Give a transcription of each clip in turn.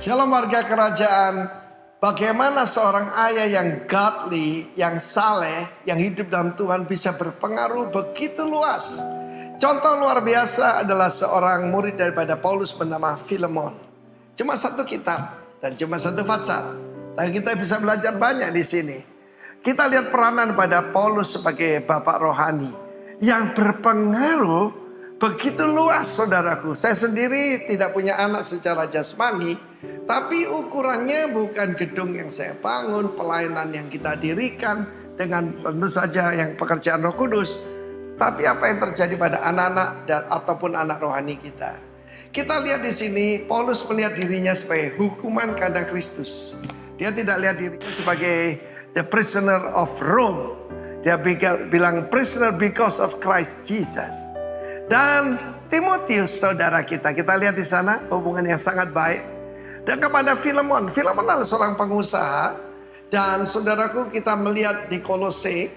Shalom warga kerajaan. Bagaimana seorang ayah yang godly, yang saleh, yang hidup dalam Tuhan bisa berpengaruh begitu luas. Contoh luar biasa adalah seorang murid daripada Paulus bernama Filemon. Cuma satu kitab dan cuma satu pasal. Tapi kita bisa belajar banyak di sini. Kita lihat peranan pada Paulus sebagai bapak rohani yang berpengaruh begitu luas, saudaraku. Saya sendiri tidak punya anak secara jasmani, tapi ukurannya bukan gedung yang saya bangun, pelayanan yang kita dirikan dengan tentu saja yang pekerjaan Roh Kudus. Tapi apa yang terjadi pada anak-anak dan ataupun anak rohani kita. Kita lihat di sini Paulus melihat dirinya sebagai hukuman karena Kristus. Dia tidak lihat dirinya sebagai the prisoner of Rome. Dia bilang prisoner because of Christ Jesus. Dan Timotius saudara kita lihat di sana hubungan yang sangat baik. Dan kepada Filemon adalah seorang pengusaha. Dan saudaraku kita melihat di Kolose.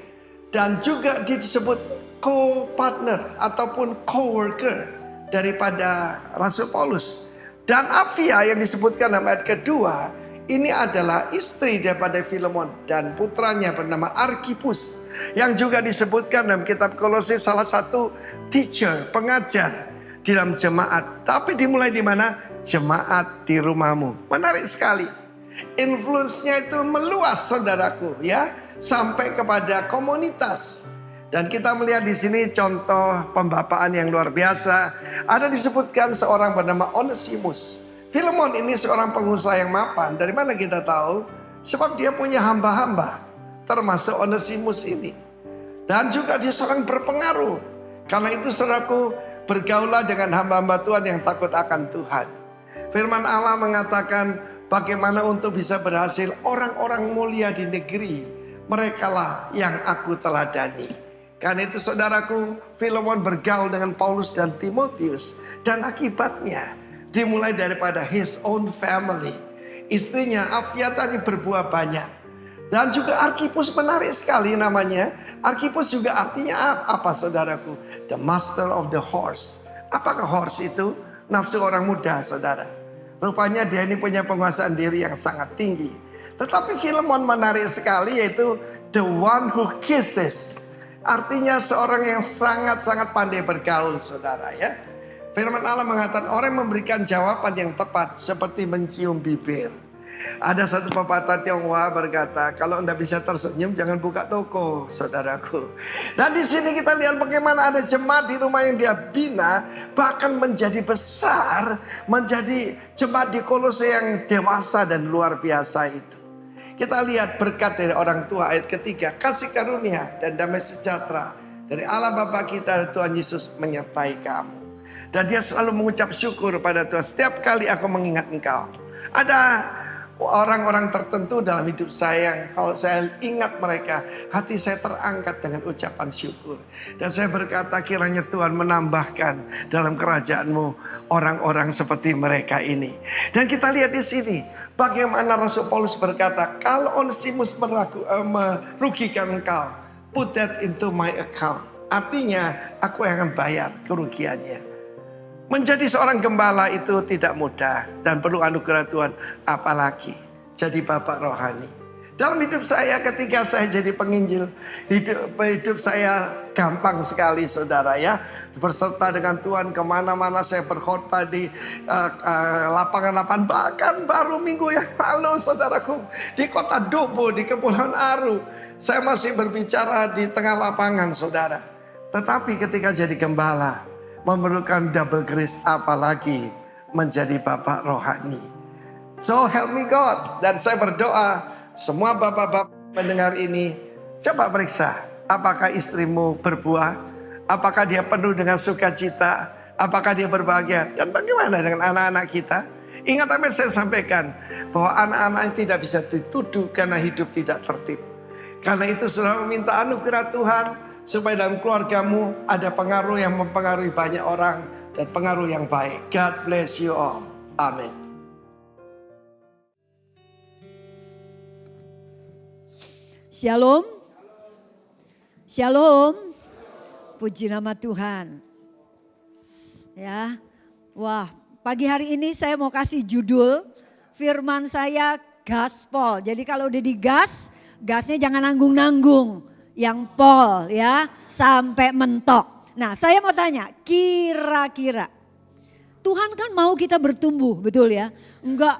Dan juga disebut co-partner ataupun co-worker daripada Rasul Paulus. Dan Apfia yang disebutkan dalam ayat kedua. Ini adalah istri daripada Filemon dan putranya bernama Arkhipus. Yang juga disebutkan dalam kitab Kolose salah satu teacher, pengajar di dalam jemaat. Tapi dimulai di mana? Jemaat di rumahmu. Menarik sekali. Influence-nya itu meluas saudaraku ya. Sampai kepada komunitas. Dan kita melihat di sini contoh pembapaan yang luar biasa. Ada disebutkan seorang bernama Onesimus. Filemon ini seorang pengusaha yang mapan. Dari mana kita tahu? Sebab dia punya hamba-hamba. Termasuk Onesimus ini. Dan juga dia seorang berpengaruh. Karena itu saudaraku, bergaulah dengan hamba-hamba Tuhan yang takut akan Tuhan. Firman Allah mengatakan bagaimana untuk bisa berhasil orang-orang mulia di negeri. Merekalah yang aku teladani. Karena itu saudaraku, Filemon bergaul dengan Paulus dan Timotius. Dan akibatnya dimulai daripada his own family. Istrinya Apfia tadi berbuah banyak. Dan juga Arkhipus menarik sekali namanya. Arkhipus juga artinya apa saudaraku? The master of the horse. Apakah horse itu? Nafsu orang muda saudara. Rupanya dia ini punya penguasaan diri yang sangat tinggi. Tetapi Filemon menarik sekali yaitu the one who kisses. Artinya seorang yang sangat-sangat pandai bergaul saudara ya. Firman Allah mengatakan orang yang memberikan jawaban yang tepat seperti mencium bibir. Ada satu pepatah Tionghoa berkata, kalau Anda bisa tersenyum jangan buka toko, saudaraku. Dan di sini kita lihat bagaimana ada jemaat di rumah yang dia bina, bahkan menjadi besar, menjadi jemaat di Kolose yang dewasa dan luar biasa itu. Kita lihat berkat dari orang tua ayat ketiga, kasih karunia dan damai sejahtera dari Allah Bapa kita dan Tuhan Yesus menyertai kamu. Dan dia selalu mengucap syukur pada Tuhan. Setiap kali aku mengingat engkau. Ada orang-orang tertentu dalam hidup saya. Kalau saya ingat mereka, hati saya terangkat dengan ucapan syukur. Dan saya berkata kiranya Tuhan menambahkan dalam kerajaanmu orang-orang seperti mereka ini. Dan kita lihat di sini. Bagaimana Rasul Paulus berkata, kalau Onesimus merugikan engkau, put that into my account. Artinya aku yang akan bayar kerugiannya. Menjadi seorang gembala itu tidak mudah dan perlu anugerah Tuhan, apalagi jadi bapak rohani. Dalam hidup saya ketika saya jadi penginjil, hidup saya gampang sekali saudara ya. Berserta dengan Tuhan kemana-mana saya berkhotbah di lapangan-lapangan. Bahkan baru minggu yang lalu saudaraku di kota Dobo, di Kepulauan Aru. Saya masih berbicara di tengah lapangan saudara. Tetapi ketika jadi gembala, memerlukan double grace apalagi menjadi bapak rohani. So help me God. Dan saya berdoa semua bapak-bapak mendengar ini, coba periksa apakah istrimu berbuah, apakah dia penuh dengan sukacita, apakah dia berbahagia, dan bagaimana dengan anak-anak kita. Ingat apa yang saya sampaikan, bahwa anak-anak yang tidak bisa dituduh karena hidup tidak tertib. Karena itu saudara meminta anugerah Tuhan, supaya dalam keluargamu ada pengaruh yang mempengaruhi banyak orang dan pengaruh yang baik. God bless you all. Amin. Shalom. Shalom. Puji nama Tuhan. Ya. Wah, pagi hari ini saya mau kasih judul firman saya gaspol. Jadi kalau udah digas, gasnya jangan nanggung-nanggung. Yang pol ya, sampai mentok. Nah saya mau tanya, kira-kira Tuhan kan mau kita bertumbuh, betul ya? Enggak,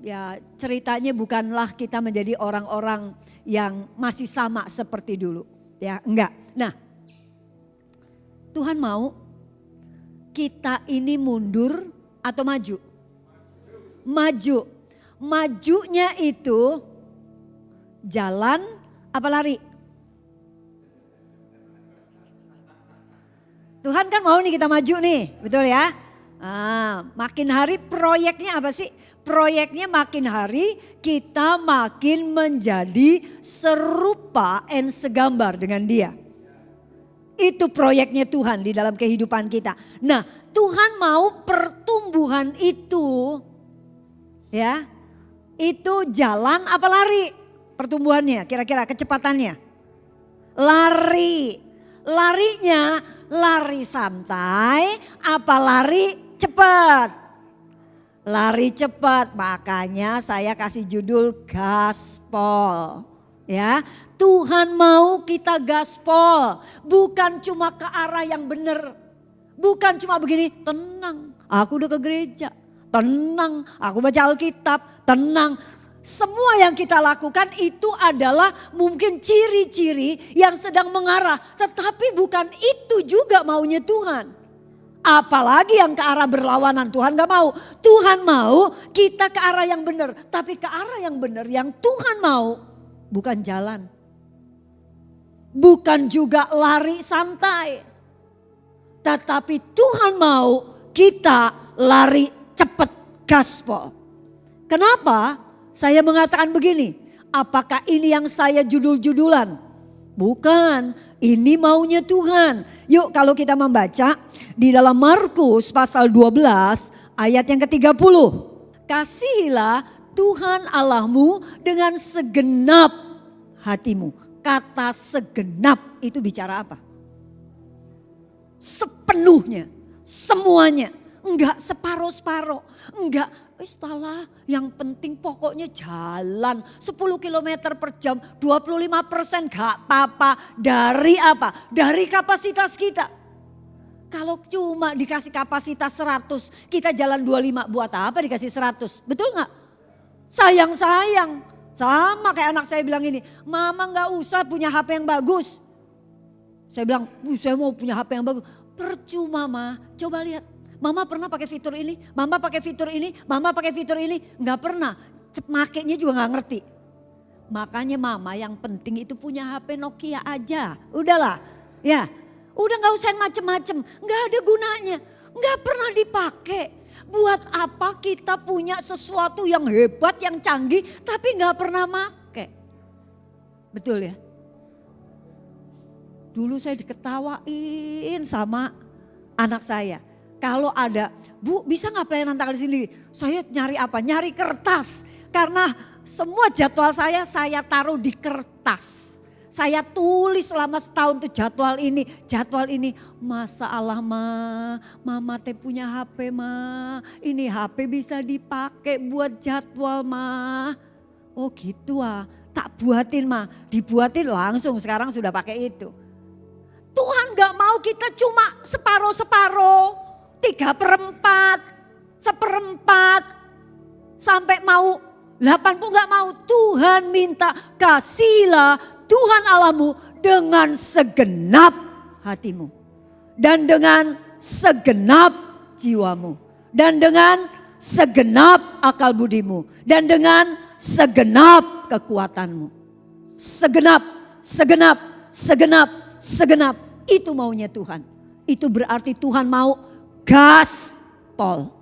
ya ceritanya bukanlah kita menjadi orang-orang yang masih sama seperti dulu. Ya enggak. Nah Tuhan mau kita ini mundur atau maju? Maju. Majunya itu jalan apa lari? Tuhan kan mau nih kita maju nih, betul ya? Makin hari proyeknya apa sih? Proyeknya makin hari kita makin menjadi serupa dan segambar dengan Dia. Itu proyeknya Tuhan di dalam kehidupan kita. Nah, Tuhan mau pertumbuhan itu, ya, itu jalan apa lari? Pertumbuhannya, kira-kira kecepatannya. Lari. Larinya lari santai apa lari cepat? Lari cepat, makanya saya kasih judul gaspol. Ya, Tuhan mau kita gaspol, bukan cuma ke arah yang benar. Bukan cuma begini, tenang, aku udah ke gereja. Tenang, aku baca Alkitab, tenang. Semua yang kita lakukan itu adalah mungkin ciri-ciri yang sedang mengarah. Tetapi bukan itu juga maunya Tuhan. Apalagi yang ke arah berlawanan, Tuhan gak mau. Tuhan mau kita ke arah yang benar. Tapi ke arah yang benar yang Tuhan mau bukan jalan. Bukan juga lari santai. Tetapi Tuhan mau kita lari cepat, gaspol. Kenapa? Saya mengatakan begini, apakah ini yang saya judul-judulan? Bukan, ini maunya Tuhan. Yuk kalau kita membaca di dalam Markus pasal 12 ayat yang ke-30. Kasihilah Tuhan Allahmu dengan segenap hatimu. Kata segenap itu bicara apa? Sepenuhnya, semuanya. Enggak separuh-separuh, enggak salah, yang penting pokoknya jalan 10 km per jam, 25% gak apa-apa. Dari apa? Dari kapasitas kita. Kalau cuma dikasih kapasitas 100, kita jalan 25, buat apa dikasih 100? Betul gak? Sayang-sayang, sama kayak anak saya bilang ini, mama gak usah punya HP yang bagus. Saya bilang, saya mau punya HP yang bagus. Percuma ma, coba lihat. Mama pernah pakai fitur ini, mama pakai fitur ini, mama pakai fitur ini. Enggak pernah, makainya juga gak ngerti. Makanya mama yang penting itu punya HP Nokia aja. Udahlah, ya. Udah gak usah yang macem-macem, gak ada gunanya. Gak pernah dipakai. Buat apa kita punya sesuatu yang hebat, yang canggih, tapi gak pernah pakai. Betul ya? Dulu saya diketawain sama anak saya. Kalau ada, Bu bisa gak pelayanan tanggal sendiri? Saya nyari apa? Nyari kertas. Karena semua jadwal saya taruh di kertas. Saya tulis selama setahun tuh jadwal ini. Masa Allah mama teh punya HP ini HP bisa dipakai buat jadwal Oh gitu tak buatin dibuatin langsung sekarang sudah pakai itu. Tuhan gak mau kita cuma separuh-separuh. 3/4, 1/4, sampai mau 80 gak mau. Tuhan minta kasihilah Tuhan Allahmu dengan segenap hatimu. Dan dengan segenap jiwamu. Dan dengan segenap akal budimu. Dan dengan segenap kekuatanmu. Segenap. Itu maunya Tuhan. Itu berarti Tuhan mau gaspol.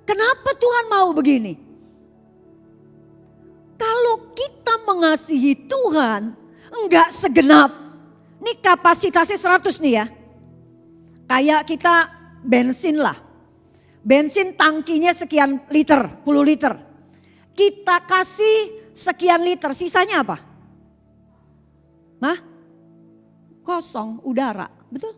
Kenapa Tuhan mau begini? Kalau kita mengasihi Tuhan enggak segenap. Ini kapasitasnya 100 nih ya. Kayak kita bensin lah. Bensin tangkinya sekian liter, 10 liter. Kita kasih sekian liter, sisanya apa? Kosong, udara, betul?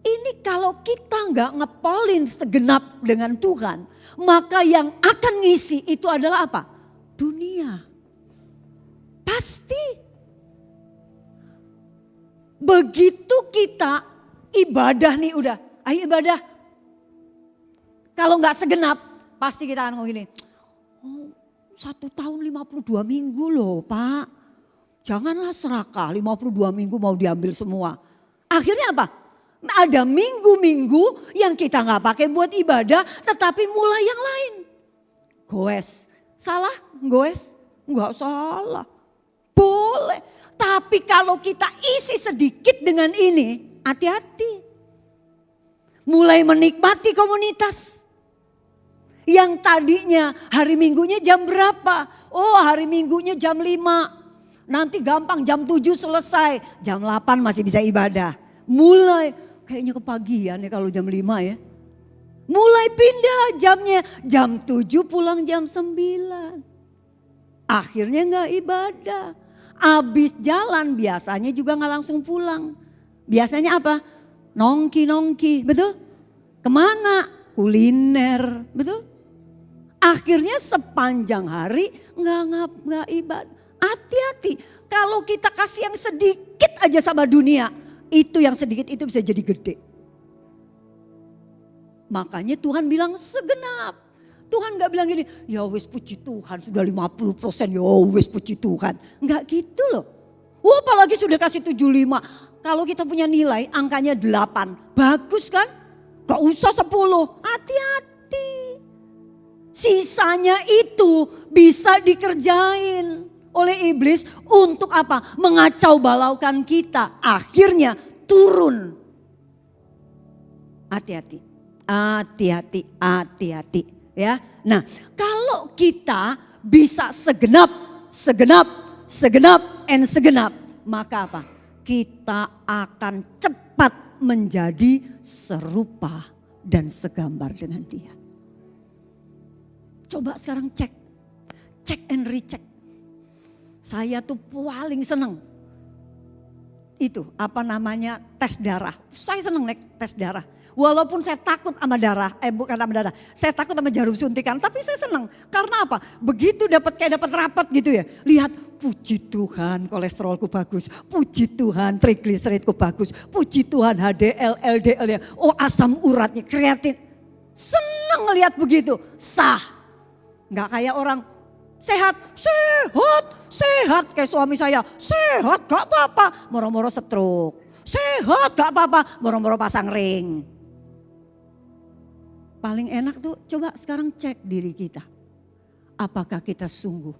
Ini kalau kita nggak ngepolin segenap dengan Tuhan, maka yang akan ngisi itu adalah apa? Dunia. Pasti. Begitu kita ibadah nih udah, ayo ibadah. Kalau nggak segenap, pasti kita akan ngomong gini, 1 tahun 52 minggu loh Pak. Janganlah serakah 52 minggu mau diambil semua. Akhirnya apa? Ada minggu-minggu yang kita nggak pakai buat ibadah, tetapi mulai yang lain. Goes, salah goes? Nggak salah, boleh. Tapi kalau kita isi sedikit dengan ini, hati-hati. Mulai menikmati komunitas. Yang tadinya hari minggunya jam berapa? Oh hari minggunya jam 5. Nanti gampang jam 7 selesai. Jam 8 masih bisa ibadah. Mulai kayaknya kepagian ya kalau jam 5 ya. Mulai pindah jamnya. Jam 7 pulang jam 9. Akhirnya gak ibadah. Habis jalan biasanya juga gak langsung pulang. Biasanya apa? Nongki-nongki, betul? Kemana? Kuliner, betul? Akhirnya sepanjang hari nggak ibadah. Hati-hati, kalau kita kasih yang sedikit aja sama dunia, itu yang sedikit itu bisa jadi gede. Makanya Tuhan bilang segenap. Tuhan gak bilang gini, ya wis puji Tuhan sudah 50%, ya wis puji Tuhan. Enggak gitu loh. Wah apalagi sudah kasih 75. Kalau kita punya nilai angkanya 8, bagus kan? Gak usah 10, hati-hati. Sisanya itu bisa dikerjain oleh iblis untuk apa? Mengacau balaukan kita. Akhirnya turun. Hati-hati, hati-hati, hati-hati. Ya, nah kalau kita bisa segenap, maka apa? Kita akan cepat menjadi serupa dan segambar dengan Dia. Coba sekarang cek and recheck. Saya tuh paling seneng. Itu apa namanya tes darah. Saya seneng naik tes darah. Walaupun saya takut sama darah, bukan sama darah. Saya takut sama jarum suntikan, tapi saya seneng. Karena apa? Begitu dapat rapat gitu ya. Lihat, puji Tuhan kolesterolku bagus. Puji Tuhan trigliseridku bagus. Puji Tuhan HDL, LDL ya. Oh asam uratnya, kreatin. Seneng ngelihat begitu, sah. Nggak kayak orang sehat kayak suami saya. Sehat gak apa-apa, moro-moro stroke. Sehat gak apa-apa, moro-moro pasang ring. Paling enak tuh coba sekarang cek diri kita. Apakah kita sungguh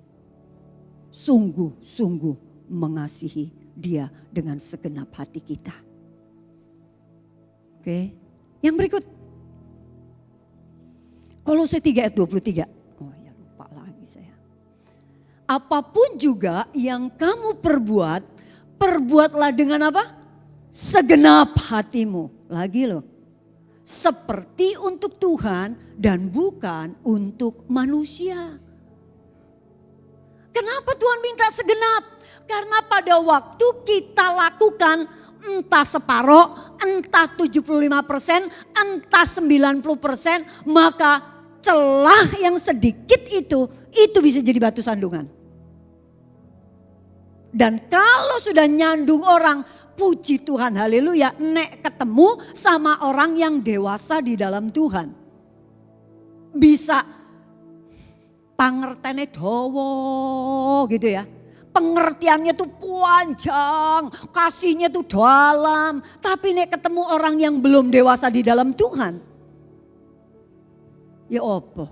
mengasihi Dia dengan segenap hati kita. Oke, yang berikut. Kolose 3 ayat 23. Oh ya lupa lagi saya. Apapun juga yang kamu perbuatlah dengan apa? Segenap hatimu. Lagi loh. Seperti untuk Tuhan dan bukan untuk manusia. Kenapa Tuhan minta segenap? Karena pada waktu kita lakukan entah separoh, entah 75%, entah 90%, maka celah yang sedikit itu bisa jadi batu sandungan. Dan kalau sudah nyandung orang, puji Tuhan, haleluya, nek ketemu sama orang yang dewasa di dalam Tuhan. Bisa pangertene dawa gitu ya. Pengertiannya tuh panjang, kasihnya tuh dalam. Tapi nek ketemu orang yang belum dewasa di dalam Tuhan, ya opo?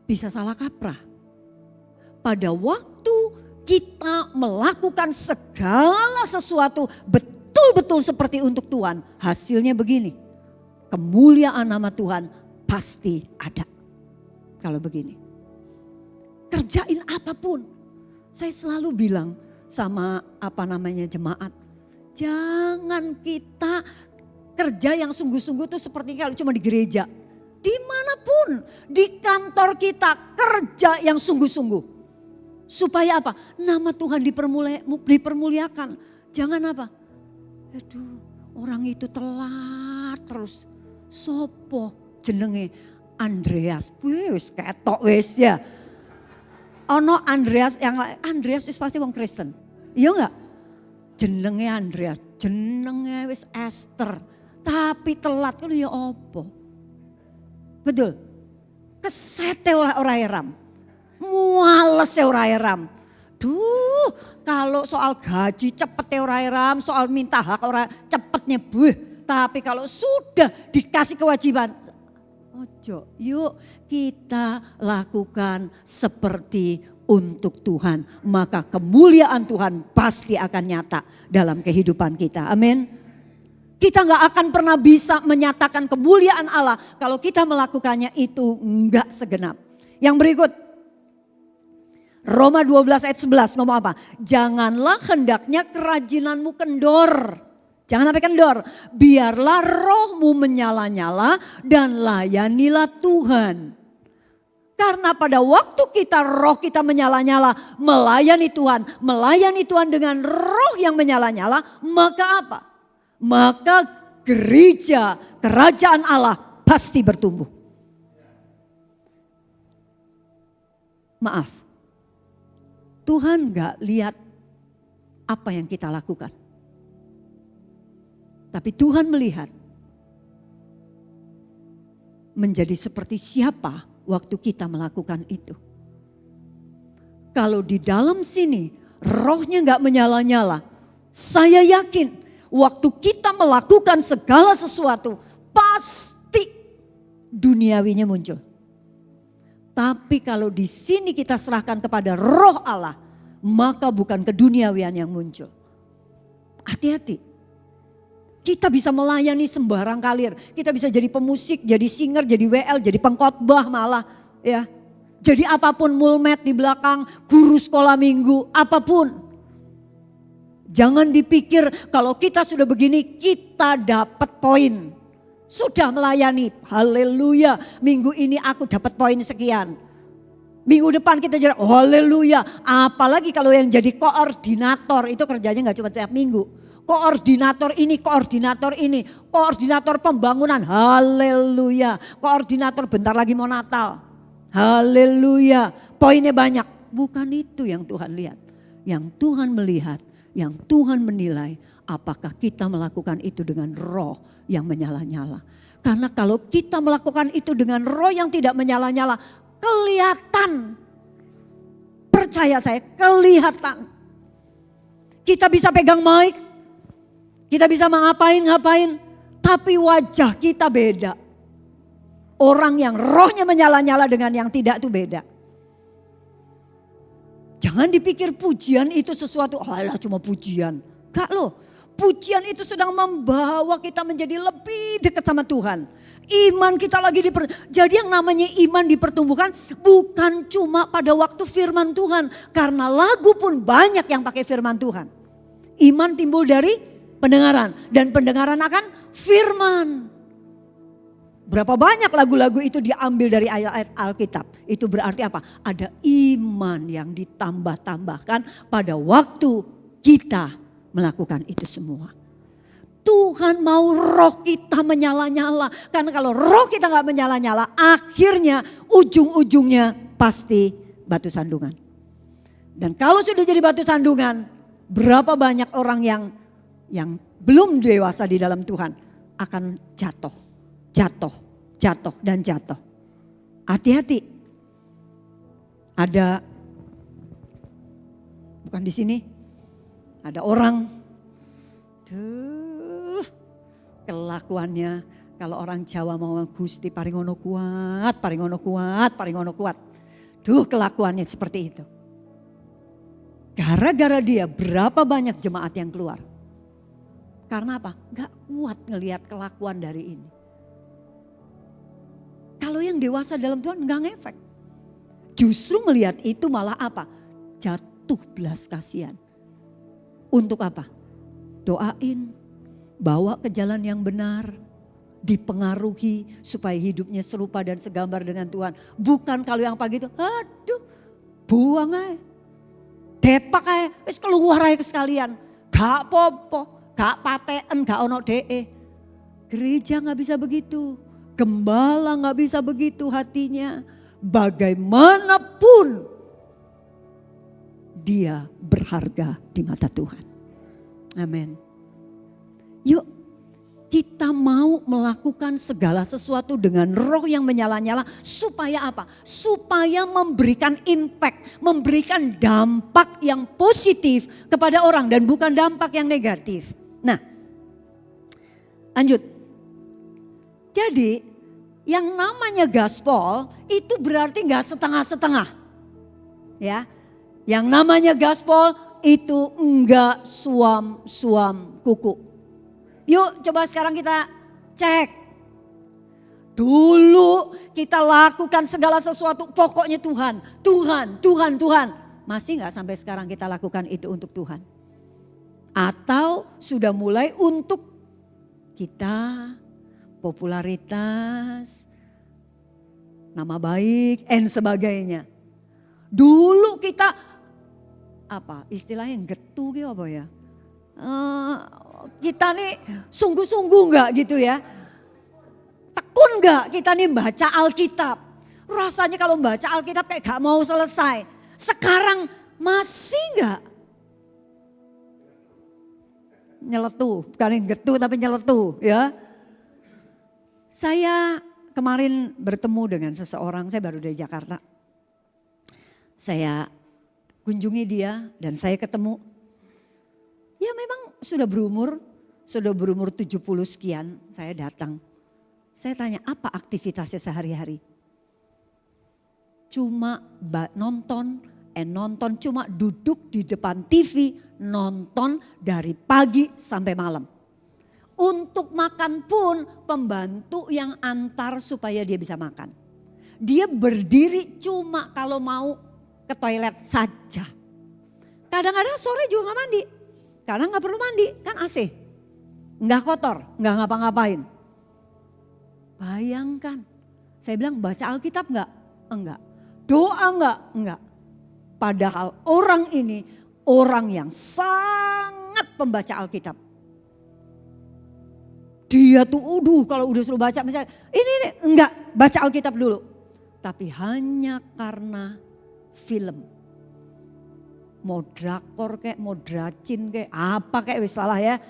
Bisa salah kaprah. Pada waktu kita melakukan segala sesuatu betul-betul seperti untuk Tuhan, hasilnya begini. Kemuliaan nama Tuhan pasti ada. Kalau begini. Kerjain apapun. Saya selalu bilang sama jemaat. Jangan kita kerja yang sungguh-sungguh tuh seperti kalau cuma di gereja. Dimanapun, di kantor kita kerja yang sungguh-sungguh. Supaya apa? Nama Tuhan dipermuliakan. Jangan apa? Aduh, Orang itu telat terus. Sopo jenenge Andreas. Wis ketok wis ya. Ono Andreas yang Andreas wis pasti wong Kristen. Iya enggak? Jenenge Andreas, jenenge wis Esther. Tapi telat kan ya opo? Betul. Kesete ora eram. Muales ora eram. Duh, kalau soal gaji cepet ora eram, soal minta hak ora cepetnya buh. Tapi kalau sudah dikasih kewajiban, ojo, yuk kita lakukan seperti untuk Tuhan. Maka kemuliaan Tuhan pasti akan nyata dalam kehidupan kita. Amin. Kita gak akan pernah bisa menyatakan kemuliaan Allah kalau kita melakukannya itu enggak segenap. Yang berikut. Roma 12 ayat 11 ngomong apa? Janganlah hendaknya kerajinanmu kendor. Jangan sampai kendor. Biarlah rohmu menyala-nyala dan layanilah Tuhan. Karena pada waktu roh kita menyala-nyala melayani Tuhan dengan roh yang menyala-nyala, maka apa? Maka gereja kerajaan Allah pasti bertumbuh. Maaf. Tuhan gak lihat apa yang kita lakukan. Tapi Tuhan melihat menjadi seperti siapa waktu kita melakukan itu. Kalau di dalam sini rohnya gak menyala-nyala, saya yakin waktu kita melakukan segala sesuatu pasti duniawinya muncul. Tapi kalau di sini kita serahkan kepada roh Allah, maka bukan keduniawian yang muncul. Hati-hati. Kita bisa melayani sembarang kalir. Kita bisa jadi pemusik, jadi singer, jadi WL, jadi pengkhotbah malah. Ya. Jadi apapun, mulmet di belakang, guru sekolah minggu, apapun. Jangan dipikir kalau kita sudah begini kita dapat poin. Sudah melayani, haleluya. Minggu ini aku dapat poin sekian. Minggu depan kita jadi haleluya. Apalagi kalau yang jadi koordinator itu kerjanya gak cuma tiap minggu. Koordinator ini, koordinator pembangunan, haleluya. Koordinator bentar lagi mau Natal, haleluya. Poinnya banyak, bukan itu yang Tuhan lihat. Yang Tuhan melihat, yang Tuhan menilai, apakah kita melakukan itu dengan roh yang menyala-nyala. Karena kalau kita melakukan itu dengan roh yang tidak menyala-nyala, kelihatan. Percaya saya, kelihatan. Kita bisa pegang mic, kita bisa ngapain, tapi wajah kita beda. Orang yang rohnya menyala-nyala dengan yang tidak itu beda. Jangan dipikir pujian itu sesuatu, alah cuma pujian. Enggak loh. Pujian itu sedang membawa kita menjadi lebih dekat sama Tuhan. Iman kita lagi jadi yang namanya iman dipertumbuhkan bukan cuma pada waktu firman Tuhan. Karena lagu pun banyak yang pakai firman Tuhan. Iman timbul dari pendengaran. Dan pendengaran akan firman. Berapa banyak lagu-lagu itu diambil dari ayat-ayat Alkitab. Itu berarti apa? Ada iman yang ditambah-tambahkan pada waktu kita melakukan itu semua. Tuhan mau roh kita menyala-nyala. Karena kalau roh kita gak menyala-nyala, akhirnya ujung-ujungnya pasti batu sandungan. Dan kalau sudah jadi batu sandungan, berapa banyak orang yang belum dewasa di dalam Tuhan akan jatuh. Hati-hati. Ada, bukan di sini. Ada orang, kelakuannya kalau orang Jawa mau Gusti paringono kuat. Kelakuannya seperti itu. Gara-gara dia berapa banyak jemaat yang keluar. Karena apa? Gak kuat ngelihat kelakuan dari ini. Kalau yang dewasa dalam Tuhan gak ngefek. Justru melihat itu malah apa? Jatuh belas kasihan. Untuk apa? Doain, bawa ke jalan yang benar, dipengaruhi supaya hidupnya serupa dan segambar dengan Tuhan. Bukan kalau yang pagi itu, aduh buang aja. Depak aja, wis keluar aja sekalian. Gak apa-apa. gak paten, gak ono DE. Gereja gak bisa begitu. Gembala gak bisa begitu hatinya. Bagaimanapun dia berharga di mata Tuhan. Amin. Yuk kita mau melakukan segala sesuatu dengan roh yang menyala-nyala. Supaya apa? Supaya memberikan impact, memberikan dampak yang positif kepada orang dan bukan dampak yang negatif. Nah, lanjut. Jadi yang namanya gaspol itu berarti gak setengah-setengah. Ya, yang namanya gaspol itu enggak suam-suam kuku. Yuk coba sekarang kita cek. Dulu kita lakukan segala sesuatu pokoknya Tuhan. Tuhan. Masih gak sampai sekarang kita lakukan itu untuk Tuhan? Atau sudah mulai untuk kita, popularitas, nama baik, and sebagainya. Dulu kita apa istilahnya getu gitu apa ya? Kita nih sungguh-sungguh enggak gitu ya. Tekun enggak kita nih baca Alkitab. Rasanya kalau baca Alkitab kayak gak mau selesai. Sekarang masih enggak? Nyeletu, bukan yang getu tapi nyeletu ya. Saya kemarin bertemu dengan seseorang, saya baru dari Jakarta. Saya kunjungi dia dan saya ketemu. Ya memang sudah berumur 70 sekian saya datang. Saya tanya apa aktivitasnya sehari-hari? Cuma nonton, cuma duduk di depan TV, nonton dari pagi sampai malam. Untuk makan pun pembantu yang antar supaya dia bisa makan. Dia berdiri cuma kalau mau ke toilet saja. Kadang-kadang sore juga gak mandi. Karena gak perlu mandi, kan AC. Gak kotor, gak ngapa-ngapain. Bayangkan, saya bilang baca Alkitab gak? Enggak. Doa gak? Enggak. Padahal orang ini orang yang sangat pembaca Alkitab. Dia tuh kalau udah suruh baca misalnya ini enggak baca Alkitab dulu. Tapi hanya karena film. Mau drakor kayak, mau dracin kayak, apa kayak wis salah ya.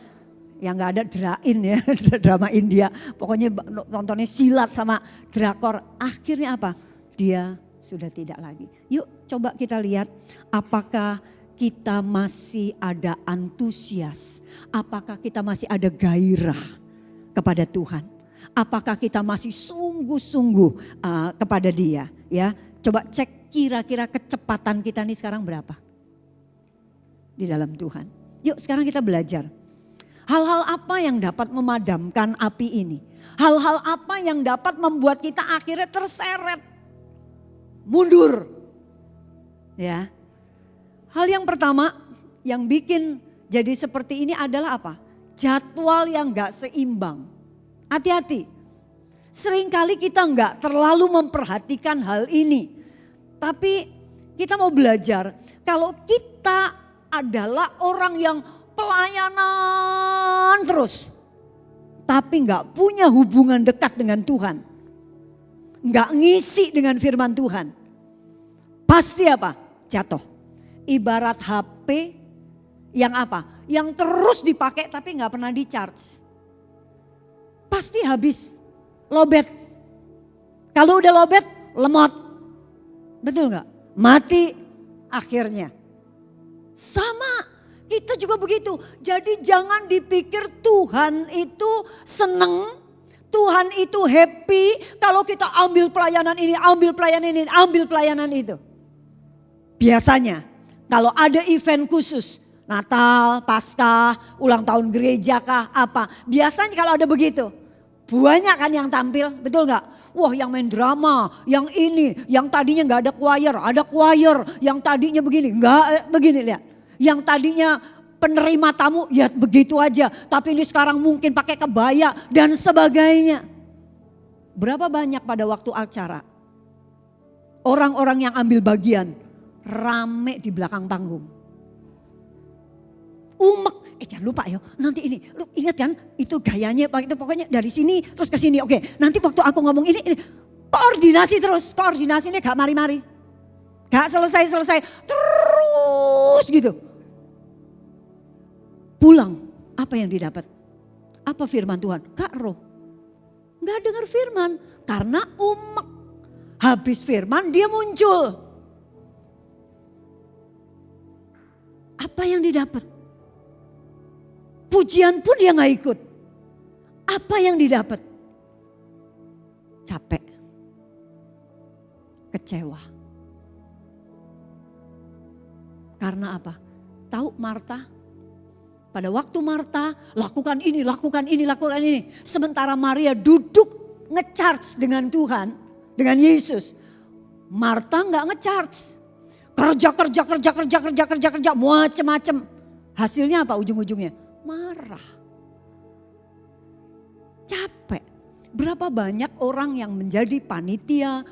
Yang gak ada drain ya, drama India. Pokoknya nontonnya silat sama drakor. Akhirnya apa? Dia sudah tidak lagi. Yuk coba kita lihat apakah kita masih ada antusias. Apakah kita masih ada gairah kepada Tuhan. Apakah kita masih sungguh-sungguh kepada Dia, ya? Coba cek kira-kira kecepatan kita nih sekarang berapa di dalam Tuhan. Yuk sekarang kita belajar. Hal-hal apa yang dapat memadamkan api ini? Hal-hal apa yang dapat membuat kita akhirnya terseret, mundur? Ya. Hal yang pertama yang bikin jadi seperti ini adalah apa? Jadwal yang gak seimbang. Hati-hati. Seringkali kita gak terlalu memperhatikan hal ini. Tapi kita mau belajar. Kalau kita adalah orang yang pelayanan terus. Tapi gak punya hubungan dekat dengan Tuhan. Gak ngisi dengan firman Tuhan. Pasti apa? Jatuh. Ibarat HP yang apa? Yang terus dipakai tapi gak pernah di charge. Pasti habis, lobet. Kalau udah lobet, lemot. Betul gak? Mati akhirnya. Sama, kita juga begitu. Jadi jangan dipikir Tuhan itu seneng, Tuhan itu happy kalau kita ambil pelayanan ini, ambil pelayanan ini, ambil pelayanan itu. Biasanya kalau ada event khusus, Natal, Paskah, ulang tahun gereja kah, apa. Biasanya kalau ada begitu, banyak kan yang tampil, betul gak? Wah yang main drama, yang ini, yang tadinya gak ada choir, yang tadinya begini, gak begini lihat. Yang tadinya penerima tamu, ya begitu aja. Tapi ini sekarang mungkin pakai kebaya dan sebagainya. Berapa banyak pada waktu acara, orang-orang yang ambil bagian, rame di belakang panggung. umek. Jangan lupa ya, nanti ini. Lu ingat kan, itu gayanya, itu pokoknya dari sini terus ke sini. Oke, nanti waktu aku ngomong ini. Koordinasi terus, koordinasi ini gak mari-mari. Gak selesai-selesai, terus gitu. Pulang, apa yang didapat? Apa firman Tuhan? Gak roh. Gak dengar firman, karena umek. Habis firman dia muncul. Apa yang didapat? Pujian pun dia gak ikut. Apa yang didapat? Capek. Kecewa. Karena apa? Tahu Marta? Pada waktu Marta lakukan ini, lakukan ini, lakukan ini. Sementara Maria duduk nge-charge dengan Tuhan, dengan Yesus. Marta nggak nge-charge. Kerja, macem-macem. Hasilnya apa ujung-ujungnya? Marah. Capek. Berapa banyak orang yang menjadi panitia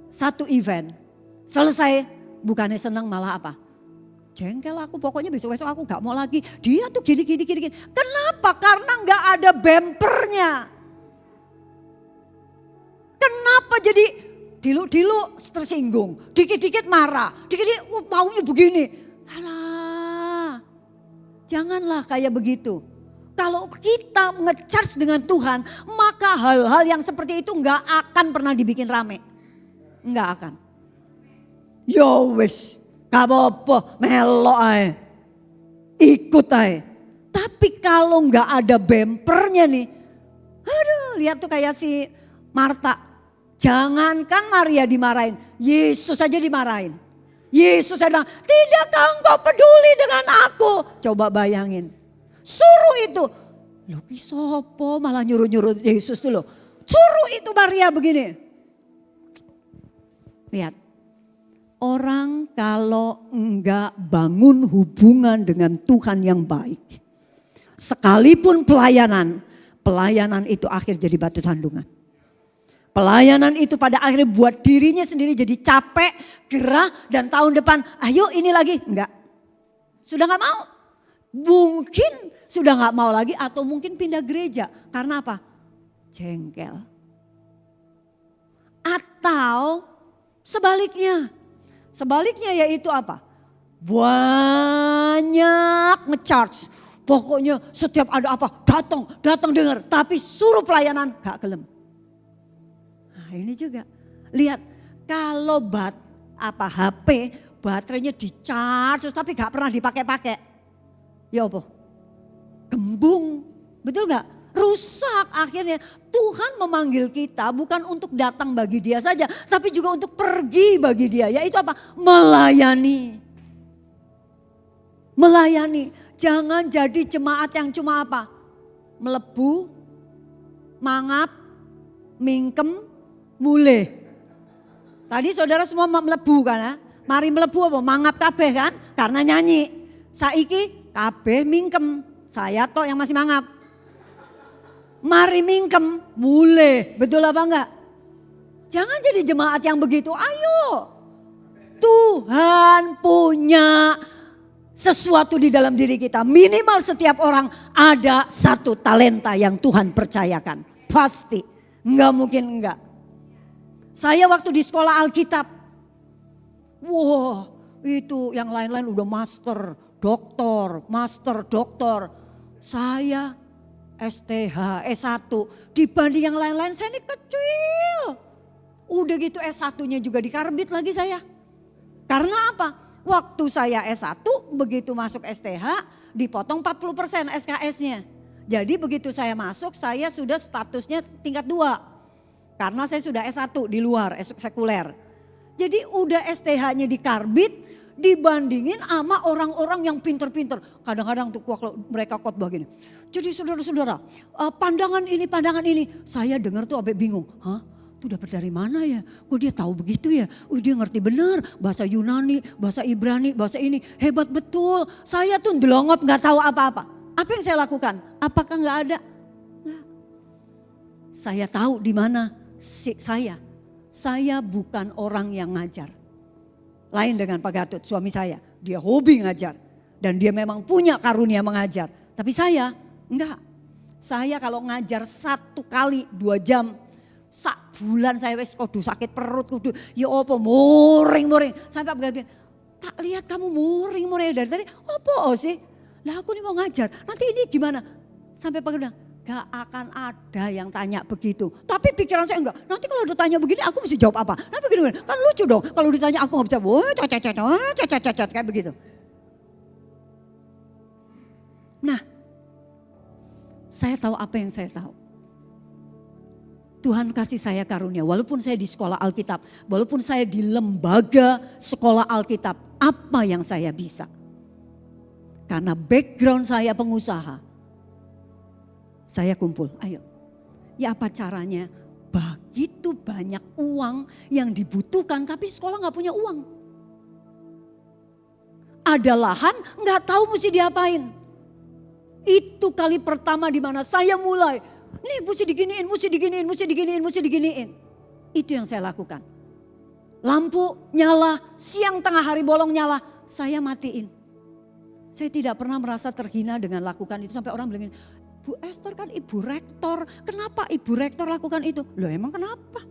satu event. Selesai, bukannya senang malah apa? Jengkel aku, pokoknya besok-besok aku gak mau lagi. Dia tuh gini. Kenapa? Karena gak ada bempernya. Kenapa jadi dilu tersinggung, dikit-dikit marah, dikit-dikit maunya begini. Alah, janganlah kayak begitu. Kalau kita nge-charge dengan Tuhan, maka hal-hal yang seperti itu gak akan pernah dibikin rame. Enggak akan. Yo wis, gak apa-apa, melok ae. Ikut ae. Tapi kalau enggak ada bempernya nih. Aduh, lihat tuh kayak si Marta. Jangankan Maria dimarahin, Yesus aja dimarahin. Yesus aja bilang, tidakkah engkau peduli dengan aku? Coba bayangin. Suruh itu. Loh sopo malah nyuruh-nyuruh Yesus tuh loh. Suruh itu Maria begini. Lihat, orang kalau enggak bangun hubungan dengan Tuhan yang baik. Sekalipun pelayanan itu akhir jadi batu sandungan. Pelayanan itu pada akhirnya buat dirinya sendiri jadi capek, gerah dan tahun depan ayo ini lagi. Enggak, sudah enggak mau. Mungkin sudah enggak mau lagi atau mungkin pindah gereja. Karena apa? Jengkel. Atau sebaliknya yaitu apa? Banyak nge-charge. Pokoknya setiap ada apa datang dengar. Tapi suruh pelayanan gak gelem. Nah ini juga. Lihat kalau HP baterainya di-charge tapi gak pernah dipakai-pakai. Ya apa? Gembung. Betul gak? Rusak akhirnya. Tuhan memanggil kita bukan untuk datang bagi dia saja. Tapi juga untuk pergi bagi dia. Yaitu apa? Melayani. Melayani. Jangan jadi jemaat yang cuma apa? Melebu, mangap, mingkem, mulai. Tadi saudara semua melebu kan ya? Mari melebu apa? Mangap kabeh kan? Karena nyanyi. Saiki kabeh mingkem. Saya toh yang masih mangap. Mari mingkem, mulai. Betul apa enggak? Jangan jadi jemaat yang begitu. Ayo. Tuhan punya sesuatu di dalam diri kita. Minimal setiap orang ada satu talenta yang Tuhan percayakan. Pasti. Enggak mungkin enggak. Saya waktu di sekolah Alkitab. Wah itu yang lain-lain udah master, doktor. Saya STH, S1 dibanding yang lain-lain saya ini kecil. Udah gitu S1-nya juga dikarbit lagi saya. Karena apa? Waktu saya S1 begitu masuk STH dipotong 40% SKS-nya. Jadi begitu saya masuk saya sudah statusnya tingkat 2. Karena saya sudah S1 di luar, sekuler. Jadi udah STH-nya dikarbit dibandingin sama orang-orang yang pinter-pinter. Kadang-kadang tuh kalau mereka khotbah gini. Jadi saudara-saudara, pandangan ini. Saya dengar tuh sampai bingung. Hah? Tuh dapat dari mana ya? Kok dia tahu begitu ya? Dia ngerti benar bahasa Yunani, bahasa Ibrani, bahasa ini. Hebat betul. Saya tuh ndelongop gak tahu apa-apa. Apa yang saya lakukan? Apakah gak ada? Nggak. Saya tahu di mana saya. Saya bukan orang yang ngajar. Lain dengan Pak Gatot, suami saya. Dia hobi ngajar. Dan dia memang punya karunia mengajar. Tapi saya enggak. Saya kalau ngajar 1 kali 2 jam, sak bulan saya wis kudu sakit perut, kudu ya apa muring-muring. Sampai berganti, tak lihat kamu muring-muring dari tadi, apa sih? Lah aku nih mau ngajar, nanti ini gimana? Sampai bilang, gak akan ada yang tanya begitu. Tapi pikiran saya enggak, nanti kalau ditanya begini aku mesti jawab apa? Nah begini, kan lucu dong kalau ditanya aku gak bisa, cacat kayak begitu. Nah, saya tahu apa yang saya tahu. Tuhan kasih saya karunia, walaupun saya di sekolah Alkitab, walaupun saya di lembaga sekolah Alkitab, apa yang saya bisa? Karena background saya pengusaha, saya kumpul, ayo. Ya apa caranya? Begitu banyak uang yang dibutuhkan, tapi sekolah gak punya uang. Ada lahan, gak tahu mesti diapain. Itu kali pertama di mana saya mulai, nih mesti diginiin. Itu yang saya lakukan. Lampu nyala, siang tengah hari bolong nyala, saya matiin. Saya tidak pernah merasa terhina dengan lakukan itu sampai orang bilang, Bu Esther kan ibu rektor, kenapa ibu rektor lakukan itu? Loh emang kenapa?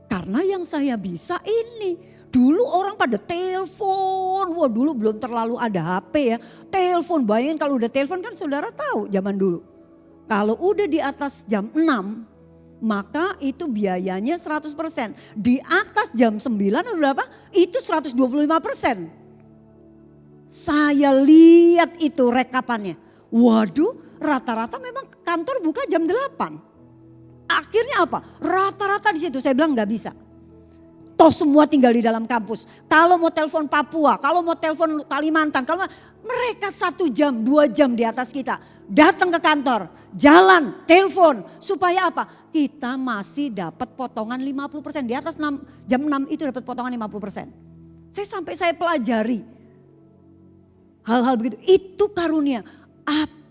Karena yang saya bisa ini. Dulu orang pada telepon, wah dulu belum terlalu ada HP ya. Telepon, bayangin kalau udah telepon kan saudara tahu zaman dulu. Kalau udah di atas jam 6, maka itu biayanya 100%. Di atas jam 9 atau berapa, itu 125%. Saya lihat itu rekapannya. Waduh, rata-rata memang kantor buka jam 8. Akhirnya apa? Rata-rata di situ saya bilang nggak bisa. Toh semua tinggal di dalam kampus. Kalau mau telepon Papua, kalau mau telepon Kalimantan, kalau mereka 1 jam, 2 jam di atas kita. Datang ke kantor, jalan, telepon. Supaya apa? Kita masih dapat potongan 50%. Di atas jam 6 itu dapat potongan 50%. Saya pelajari hal-hal begitu. Itu karunia.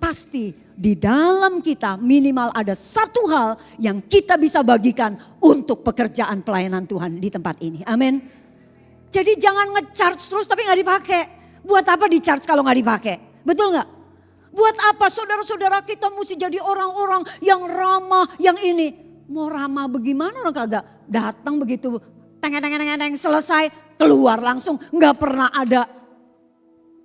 Pasti di dalam kita minimal ada satu hal yang kita bisa bagikan untuk pekerjaan pelayanan Tuhan di tempat ini. Amin. Jadi jangan nge-charge terus tapi gak dipakai. Buat apa di-charge kalau gak dipakai? Betul gak? Buat apa saudara-saudara kita mesti jadi orang-orang yang ramah, yang ini. Mau ramah bagaimana orang kagak datang begitu. Teng selesai keluar langsung. Gak pernah ada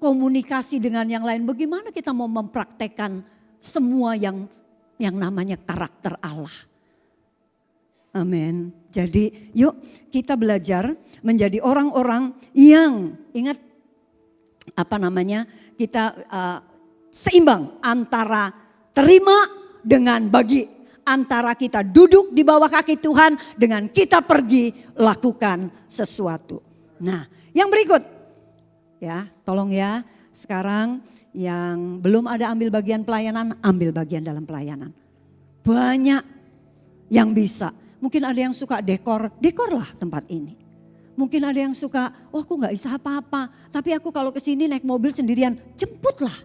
komunikasi dengan yang lain. Bagaimana kita mau mempraktekkan semua yang namanya karakter Allah. Amin. Jadi yuk kita belajar menjadi orang-orang yang ingat kita seimbang antara terima dengan bagi. Antara kita duduk di bawah kaki Tuhan dengan kita pergi lakukan sesuatu. Nah yang berikut. Ya, tolong ya, sekarang yang belum ada ambil bagian pelayanan, ambil bagian dalam pelayanan. Banyak yang bisa. Mungkin ada yang suka dekorlah tempat ini. Mungkin ada yang suka, oh aku gak bisa apa-apa. Tapi aku kalau kesini naik mobil sendirian, jemputlah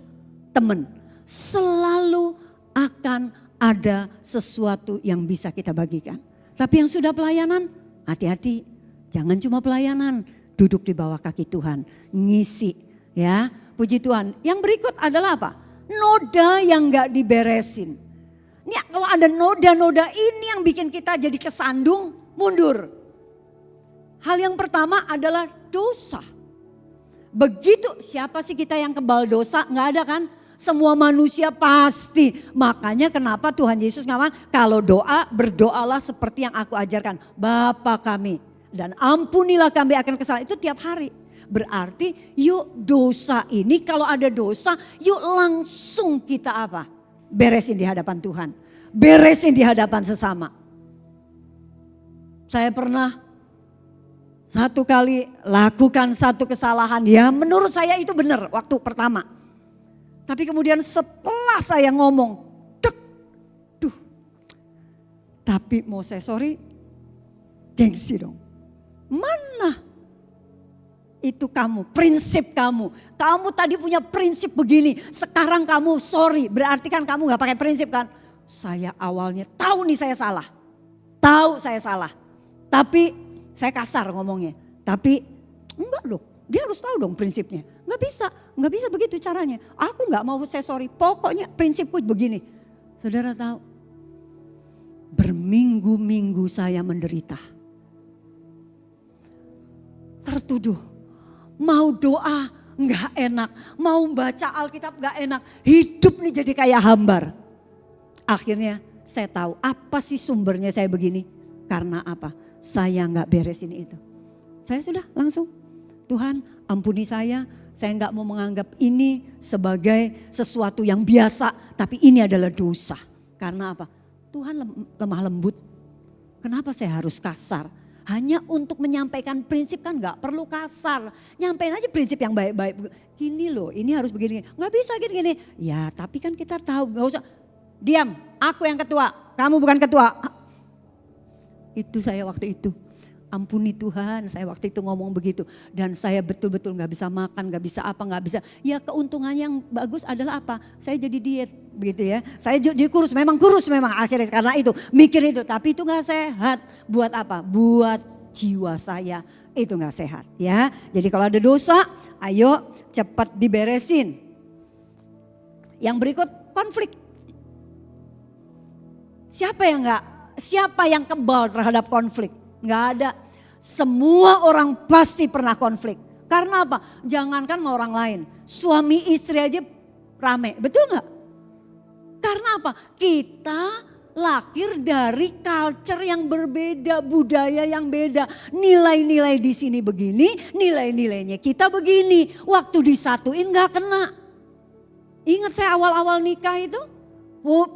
temen. Selalu akan ada sesuatu yang bisa kita bagikan. Tapi yang sudah pelayanan, hati-hati. Jangan cuma pelayanan. Duduk di bawah kaki Tuhan, ngisi ya, puji Tuhan. Yang berikut adalah apa? Noda yang gak diberesin. Ini kalau ada noda-noda ini yang bikin kita jadi kesandung, mundur. Hal yang pertama adalah dosa. Begitu, siapa sih kita yang kebal dosa? Gak ada kan? Semua manusia pasti. Makanya kenapa Tuhan Yesus ngomong, kalau doa berdoalah seperti yang aku ajarkan. Bapa kami. Dan ampunilah kami akan kesalahan itu tiap hari. Berarti yuk dosa ini kalau ada dosa yuk langsung kita apa? Beresin di hadapan Tuhan. Beresin di hadapan sesama. Saya pernah 1 kali lakukan satu kesalahan. Ya menurut saya itu benar waktu pertama. Tapi kemudian setelah saya ngomong. Tapi mau saya sorry. Gengsi dong. Mana itu kamu, prinsip kamu. Kamu tadi punya prinsip begini, sekarang kamu sorry. Berarti kan kamu gak pakai prinsip kan. Saya awalnya tahu nih saya salah. Tahu saya salah. Tapi saya kasar ngomongnya. Tapi enggak loh, dia harus tahu dong prinsipnya. Enggak Nggak bisa begitu caranya. Aku nggak mau say sorry, pokoknya prinsipku begini. Saudara tahu, berminggu-minggu saya menderita. Tertuduh, mau doa nggak enak, mau baca Alkitab nggak enak, hidup nih jadi kayak hambar. Akhirnya saya tahu apa sih sumbernya saya begini. Karena apa? Saya nggak beresin itu. Saya sudah langsung, Tuhan ampuni saya nggak mau menganggap ini sebagai sesuatu yang biasa. Tapi ini adalah dosa. Karena apa? Tuhan lemah lembut. Kenapa saya harus kasar? Hanya untuk menyampaikan prinsip kan nggak perlu kasar. Nyampein aja prinsip yang baik-baik. Gini loh, ini harus begini. Nggak bisa gini-gini. Ya tapi kan kita tahu, nggak usah. Diam, aku yang ketua, kamu bukan ketua. Itu saya waktu itu. Ampuni Tuhan, saya waktu itu ngomong begitu. Dan saya betul-betul gak bisa makan, gak bisa apa, gak bisa. Ya keuntungannya yang bagus adalah apa? Saya jadi diet begitu ya. Saya jadi kurus memang akhirnya karena itu. Mikir itu, tapi itu gak sehat. Buat apa? Buat jiwa saya itu gak sehat ya. Jadi kalau ada dosa, ayo cepat diberesin. Yang berikut konflik. Siapa yang kebal terhadap konflik? Nggak ada. Semua orang pasti pernah konflik. Karena apa? Jangankan sama orang lain. Suami istri aja rame. Betul nggak? Karena apa? Kita lahir dari culture yang berbeda. Budaya yang beda. Nilai-nilai di sini begini. Nilai-nilainya kita begini. Waktu disatuin nggak kena. Ingat saya awal-awal nikah itu.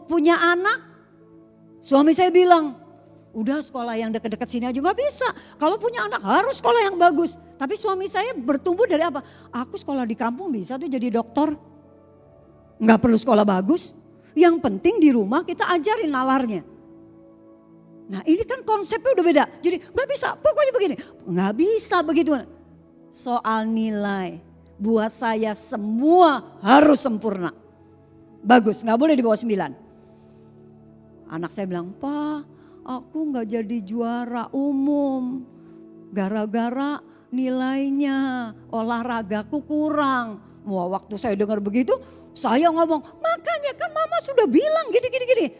Punya anak. Suami saya bilang, udah sekolah yang dekat-dekat sini aja gak bisa. Kalau punya anak harus sekolah yang bagus. Tapi suami saya bertumbuh dari apa? Aku sekolah di kampung bisa tuh jadi dokter. Gak perlu sekolah bagus. Yang penting di rumah kita ajarin nalarnya. Nah ini kan konsepnya udah beda. Jadi gak bisa, pokoknya begini. Gak bisa begitu. Soal nilai, buat saya semua harus sempurna. Bagus, gak boleh di bawah 9. Anak saya bilang, "Pa, aku gak jadi juara umum. Gara-gara nilainya olahragaku kurang." Wah, waktu saya dengar begitu, saya ngomong, "Makanya kan mama sudah bilang gini."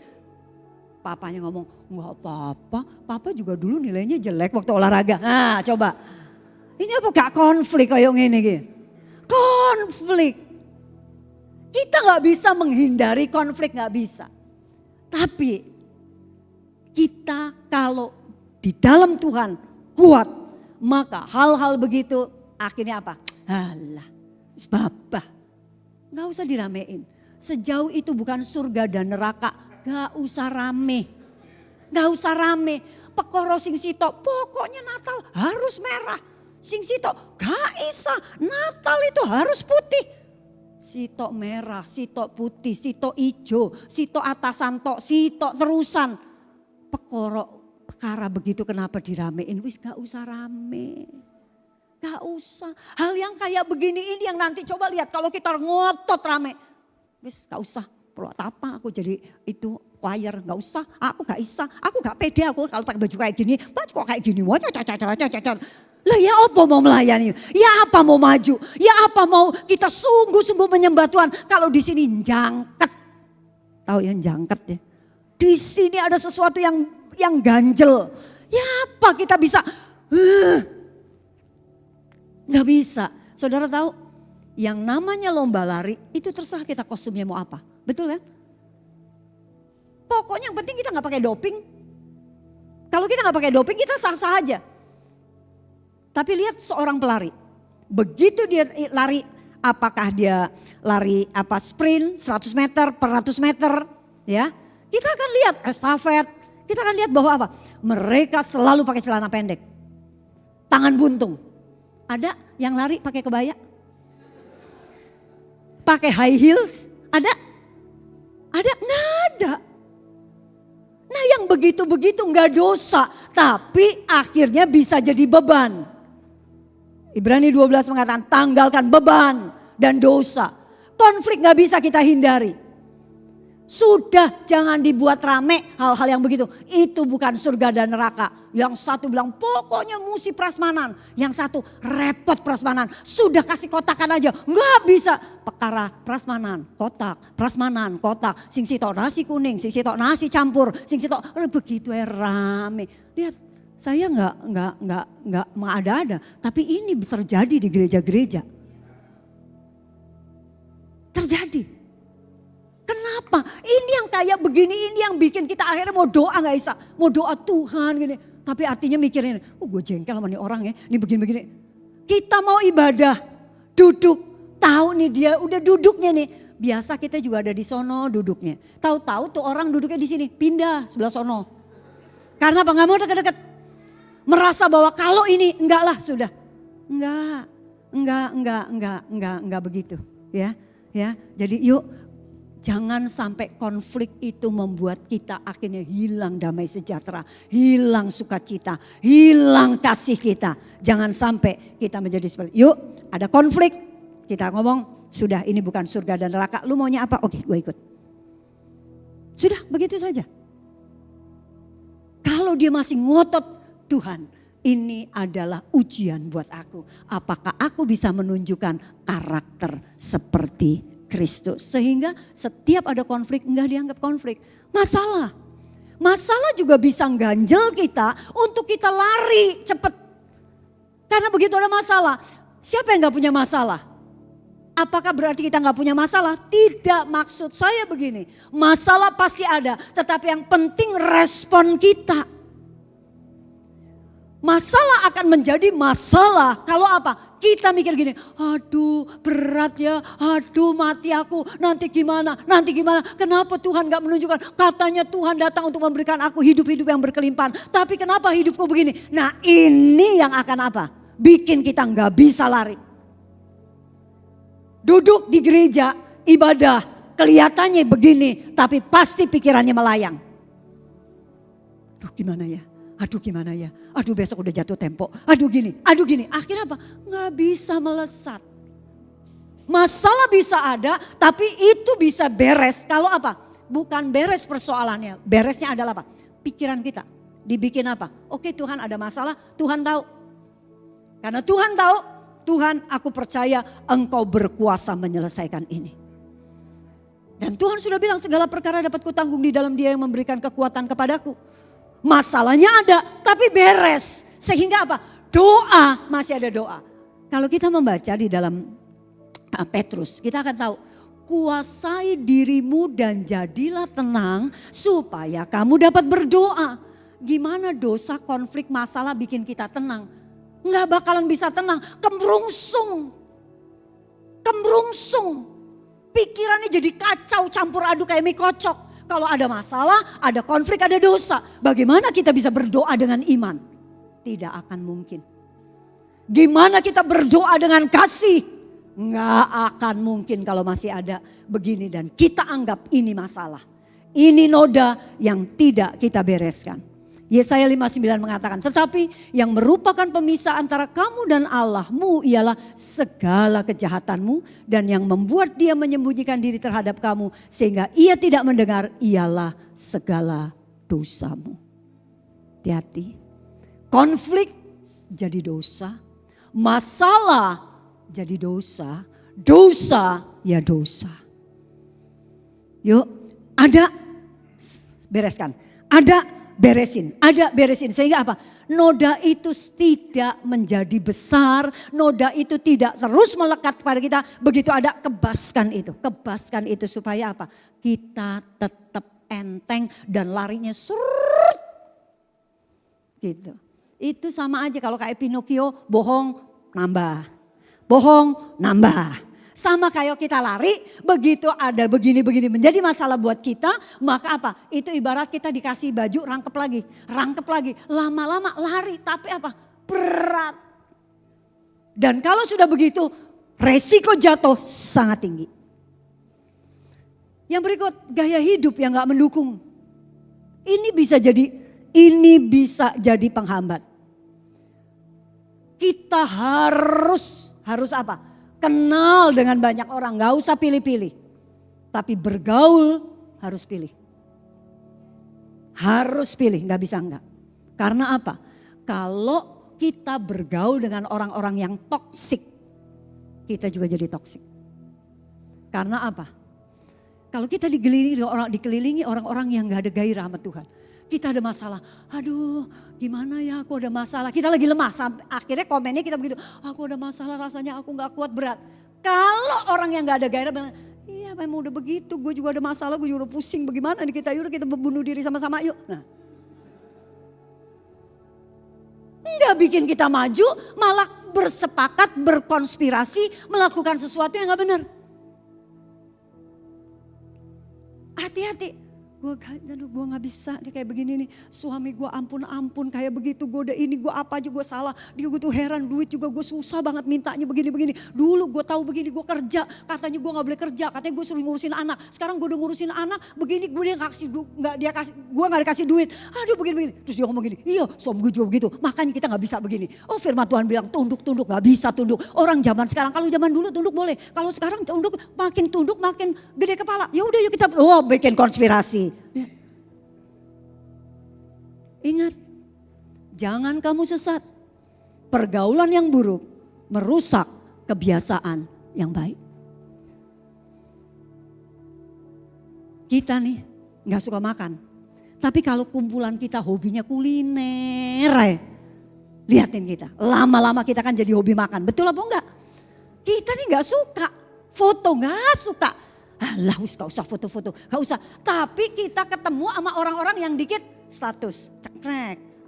Papanya ngomong, "Gak apa-apa, papa juga dulu nilainya jelek waktu olahraga." Nah coba, ini apa gak konflik kayak gini? Konflik. Kita gak bisa menghindari konflik, gak bisa. Tapi kita kalau di dalam Tuhan kuat, maka hal-hal begitu akhirnya apa? Alah, babah. Gak usah diramein. Sejauh itu bukan surga dan neraka, gak usah rame. Gak usah rame. Pekoro sing sito, pokoknya Natal harus merah. Sing sito, gak isa, Natal itu harus putih. Sitok merah, sitok putih, sitok ijo, sitok atasan tok, sitok terusan. Perkara begitu kenapa diramein? Wis gak usah rame. Gak usah. Hal yang kayak begini ini yang nanti coba lihat kalau kita ngotot rame. Wis gak usah. Perlu apa aku jadi itu choir, gak usah. Aku gak bisa, aku gak pede aku kalau pakai baju kayak gini. Baju kok kayak gini, lah ya apa mau melayani? Ya apa mau maju? Ya apa mau kita sungguh-sungguh menyembah Tuhan? Kalau di sini jangket. Tahu ya jangket ya. Di sini ada sesuatu yang ganjel. Ya apa kita bisa? Gak bisa. Saudara tahu yang namanya lomba lari itu terserah kita kostumnya mau apa. Betul kan? Pokoknya yang penting kita gak pakai doping. Kalau kita gak pakai doping kita sah-sah aja. Tapi lihat seorang pelari, begitu dia lari, apakah dia lari sprint 100 meter per 100 meter ya. Kita akan lihat estafet, kita akan lihat bahwa apa? Mereka selalu pakai celana pendek, tangan buntung. Ada yang lari pakai kebaya? Pakai high heels? Ada? Ada? Nggak ada. Nah yang begitu-begitu nggak dosa, tapi akhirnya bisa jadi beban. Ibrani 12 mengatakan tanggalkan beban dan dosa. Konflik gak bisa kita hindari. Sudah, jangan dibuat rame hal-hal yang begitu. Itu bukan surga dan neraka. Yang satu bilang pokoknya mesti prasmanan. Yang satu repot prasmanan. Sudah kasih kotakan aja. Enggak bisa. Perkara prasmanan, kotak. Sing sitok nasi kuning, sing sitok nasi campur, sing sitok begitu rame. Lihat, saya enggak mengada-ada. Tapi ini terjadi di gereja-gereja. Terjadi. Kenapa? Ini yang kayak begini, ini yang bikin kita akhirnya mau doa gak bisa. Mau doa Tuhan gini. Tapi artinya mikirin, gue jengkel sama nih orang ya, ini begini-begini. Kita mau ibadah, duduk, tahu nih dia udah duduknya nih. Biasa kita juga ada di sono duduknya. Tahu-tahu tuh orang duduknya di sini, pindah sebelah sono. Karena apa? Gak mau deket-deket. Merasa bahwa kalau ini enggak lah sudah. Enggak begitu. Ya. Jadi yuk. Jangan sampai konflik itu membuat kita akhirnya hilang damai sejahtera, hilang sukacita, hilang kasih kita. Jangan sampai kita menjadi seperti, yuk ada konflik, kita ngomong sudah ini bukan surga dan neraka, lu maunya apa? Oke gue ikut. Sudah begitu saja. Kalau dia masih ngotot, Tuhan ini adalah ujian buat aku. Apakah aku bisa menunjukkan karakter seperti Kristus. Sehingga setiap ada konflik enggak dianggap konflik. Masalah juga bisa ganjel kita untuk kita lari cepat. Karena begitu ada masalah. Siapa yang gak punya masalah? Apakah berarti kita gak punya masalah? Tidak, maksud saya begini. Masalah pasti ada, tetapi yang penting respon kita. Masalah akan menjadi masalah kalau apa? Kita mikir gini, aduh berat ya, aduh mati aku, nanti gimana. Kenapa Tuhan gak menunjukkan? Katanya Tuhan datang untuk memberikan aku hidup-hidup yang berkelimpahan. Tapi kenapa hidupku begini? Nah ini yang akan apa? Bikin kita gak bisa lari. Duduk di gereja, ibadah, kelihatannya begini, tapi pasti pikirannya melayang. Duh gimana ya? Aduh besok udah jatuh tempo. Aduh gini. Akhirnya apa? Gak bisa melesat. Masalah bisa ada tapi itu bisa beres. Kalau apa? Bukan beres persoalannya. Beresnya adalah apa? Pikiran kita. Dibikin apa? Oke Tuhan ada masalah, Tuhan tahu. Karena Tuhan tahu, Tuhan aku percaya Engkau berkuasa menyelesaikan ini. Dan Tuhan sudah bilang segala perkara dapat kutanggung di dalam Dia yang memberikan kekuatan kepadaku. Masalahnya ada tapi beres. Sehingga apa? Doa, masih ada doa. Kalau kita membaca di dalam Petrus, kita akan tahu. Kuasai dirimu dan jadilah tenang supaya kamu dapat berdoa. Gimana dosa, konflik, masalah bikin kita tenang? Nggak bakalan bisa tenang. Kemrungsung. Pikirannya jadi kacau, campur aduk kayak mie kocok. Kalau ada masalah, ada konflik, ada dosa. Bagaimana kita bisa berdoa dengan iman? Tidak akan mungkin. Gimana kita berdoa dengan kasih? Nggak akan mungkin kalau masih ada begini dan kita anggap ini masalah. Ini noda yang tidak kita bereskan. Yesaya 59 mengatakan, tetapi yang merupakan pemisah antara kamu dan Allahmu ialah segala kejahatanmu dan yang membuat dia menyembunyikan diri terhadap kamu sehingga ia tidak mendengar ialah segala dosamu. Hati-hati, konflik jadi dosa, masalah jadi dosa, dosa ya dosa. Yuk, ada bereskan, ada beresin sehingga apa? Noda itu tidak menjadi besar, noda itu tidak terus melekat kepada kita. Begitu ada kebaskan itu supaya apa? Kita tetap enteng dan larinya surut. Gitu. Itu sama aja kalau kayak Pinocchio, bohong nambah. Sama kayak kita lari, begitu ada begini-begini menjadi masalah buat kita, maka apa? Itu ibarat kita dikasih baju rangkep lagi. Lama-lama lari, tapi apa? Berat. Dan kalau sudah begitu, resiko jatuh sangat tinggi. Yang berikut, gaya hidup yang gak mendukung. Ini bisa jadi penghambat. Kita harus apa? Kenal dengan banyak orang, gak usah pilih-pilih. Tapi bergaul harus pilih. Harus pilih, gak bisa enggak. Karena apa? Kalau kita bergaul dengan orang-orang yang toksik, kita juga jadi toksik. Karena apa? Kalau kita dikelilingi orang-orang yang gak ada gairah sama Tuhan. Kita ada masalah, aduh gimana ya aku ada masalah. Kita lagi lemah, sampai akhirnya komennya kita begitu. Aku ada masalah, rasanya aku gak kuat, berat. Kalau orang yang gak ada gairah bilang, iya memang udah begitu, gue juga ada masalah, gue juga udah pusing. Bagaimana nih kita, yuk kita bunuh diri sama-sama yuk. Nah, nggak bikin kita maju, malah bersepakat, berkonspirasi, melakukan sesuatu yang nggak benar. Hati-hati. Gue gak bisa nih kayak begini nih. Suami gue ampun kayak begitu. Gue udah ini, gue apa aja gue salah. Dia gue tuh heran, duit juga gue susah banget mintanya begini-begini. Dulu gue tahu begini, gue kerja. Katanya gue gak boleh kerja, katanya gue suruh ngurusin anak. Sekarang gue udah ngurusin anak, begini gue gue gak dikasih duit. Aduh begini-begini. Terus dia ngomong gini, iya suami gue juga begitu. Makanya kita gak bisa begini. Oh firman Tuhan bilang tunduk, gak bisa tunduk. Orang zaman sekarang, kalau zaman dulu tunduk boleh. Kalau sekarang tunduk makin gede kepala. Ya udah yuk kita, bikin konspirasi. Ingat, jangan kamu sesat. Pergaulan yang buruk merusak kebiasaan yang baik. Kita nih gak suka makan. Tapi kalau kumpulan kita hobinya kuliner, lihatin kita. Lama-lama kita kan jadi hobi makan. Betul apa enggak? Kita nih gak suka. Foto gak suka. Alah gak usah foto-foto, gak usah. Tapi kita ketemu sama orang-orang yang dikit status. Cekrek,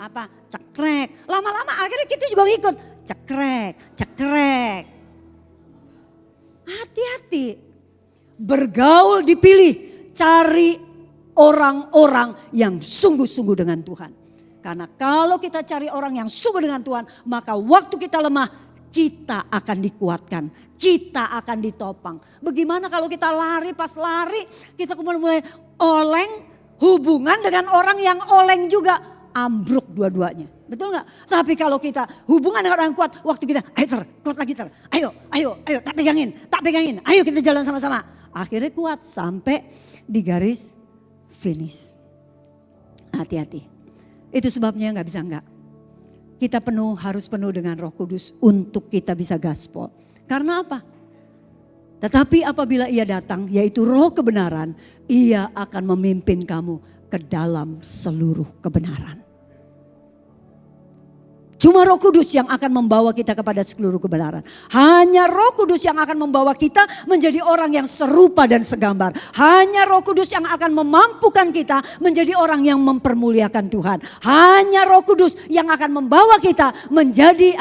cekrek. Lama-lama akhirnya kita juga ngikut. Cekrek. Hati-hati. Bergaul dipilih, cari orang-orang yang sungguh-sungguh dengan Tuhan. Karena kalau kita cari orang yang sungguh dengan Tuhan, maka waktu kita lemah, kita akan dikuatkan, kita akan ditopang. Bagaimana kalau kita lari, pas lari kita mulai oleng, hubungan dengan orang yang oleng juga ambruk dua-duanya. Betul gak? Tapi kalau kita hubungan dengan orang kuat, waktu kita kuat lagi ayo tak pegangin, ayo kita jalan sama-sama. Akhirnya kuat sampai di garis finish. Hati-hati. Itu sebabnya gak bisa enggak. Kita harus penuh dengan Roh Kudus untuk kita bisa gaspol. Karena apa? Tetapi apabila ia datang, yaitu Roh kebenaran, ia akan memimpin kamu ke dalam seluruh kebenaran. Cuma Roh Kudus yang akan membawa kita kepada seluruh kebenaran. Hanya Roh Kudus yang akan membawa kita menjadi orang yang serupa dan segambar. Hanya Roh Kudus yang akan memampukan kita menjadi orang yang mempermuliakan Tuhan. Hanya Roh Kudus yang akan membawa kita menjadi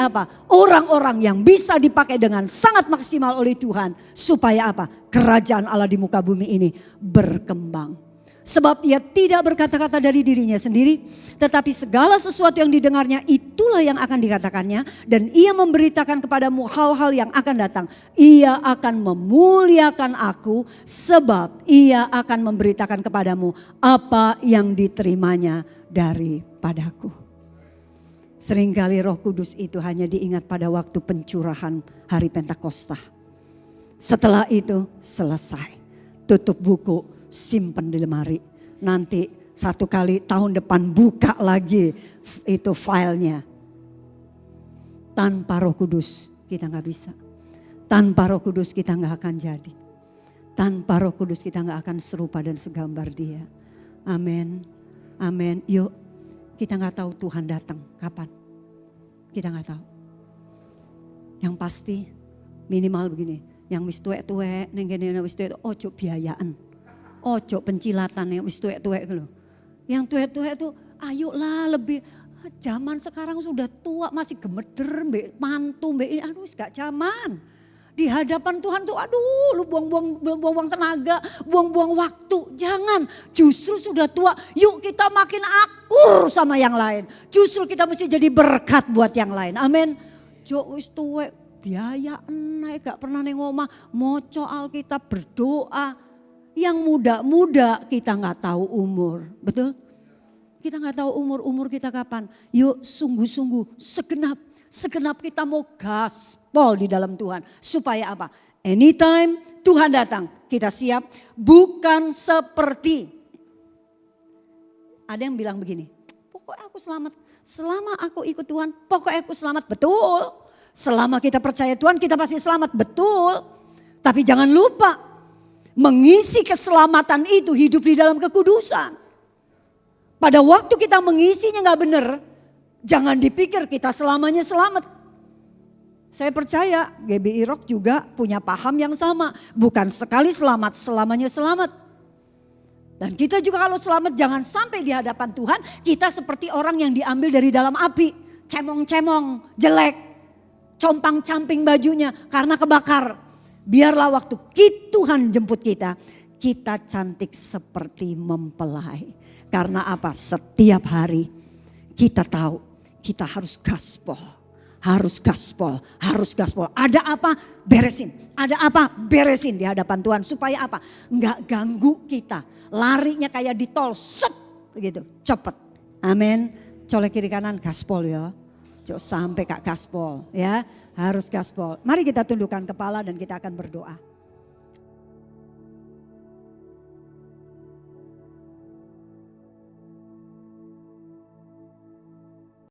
orang-orang yang bisa dipakai dengan sangat maksimal oleh Tuhan. Supaya kerajaan Allah di muka bumi ini berkembang. Sebab ia tidak berkata-kata dari dirinya sendiri, tetapi segala sesuatu yang didengarnya itulah yang akan dikatakannya. Dan ia memberitakan kepadamu hal-hal yang akan datang. Ia akan memuliakan aku, sebab ia akan memberitakan kepadamu apa yang diterimanya daripadaku. Seringkali Roh Kudus itu hanya diingat pada waktu pencurahan hari Pentakosta. Setelah itu selesai, tutup buku, simpen di lemari. Nanti satu kali tahun depan buka lagi itu filenya. Tanpa Roh Kudus kita gak bisa. Tanpa Roh Kudus kita gak akan jadi. Tanpa Roh Kudus kita gak akan serupa dan segambar Dia. Amin. Amin. Yuk kita gak tahu Tuhan datang kapan. Kita gak tahu. Yang pasti minimal begini. Yang wis tuwek-tuwek, neng wis tuwek, ojo biayaan. Ojo pencilatan yang wis tuwek-tuwek itu loh. Yang tuwek-tuwek itu ayolah lebih. Zaman sekarang sudah tua masih gemeder mbak mantu mbak ini. Aduh gak zaman. Di hadapan Tuhan tuh aduh lu buang-buang tenaga, buang-buang waktu. Jangan, justru sudah tua yuk kita makin akur sama yang lain. Justru kita mesti jadi berkat buat yang lain. Amin. Jo wis tuwek biayaan naik gak pernah neng omah moco Alkitab berdoa. Yang muda-muda kita gak tahu umur, betul? Kita gak tahu umur kita kapan. Yuk sungguh-sungguh segenap kita mau gaspol di dalam Tuhan. Supaya Anytime Tuhan datang, kita siap. Bukan seperti. Ada yang bilang begini, pokoknya aku selamat. Selama aku ikut Tuhan, pokoknya aku selamat. Betul. Selama kita percaya Tuhan, kita pasti selamat. Betul. Tapi jangan lupa, mengisi keselamatan itu hidup di dalam kekudusan. Pada waktu kita mengisinya gak benar, jangan dipikir kita selamanya selamat. Saya percaya GBI Rock juga punya paham yang sama. Bukan sekali selamat, selamanya selamat. Dan kita juga kalau selamat jangan sampai di hadapan Tuhan kita seperti orang yang diambil dari dalam api. Cemong-cemong, jelek, compang-camping bajunya karena kebakar. Biarlah waktu Tuhan jemput kita, kita cantik seperti mempelai. Karena apa? Setiap hari kita tahu kita harus gaspol. Harus gaspol, harus gaspol. Ada apa? Beresin. Ada apa? Beresin di hadapan Tuhan. Supaya apa? Enggak ganggu kita. Larinya kayak di tol, set gitu, cepet. Amin. Colek kiri kanan, gaspol ya. Jangan sampai kak gaspol ya. Harus gaspol. Mari kita tundukkan kepala dan kita akan berdoa.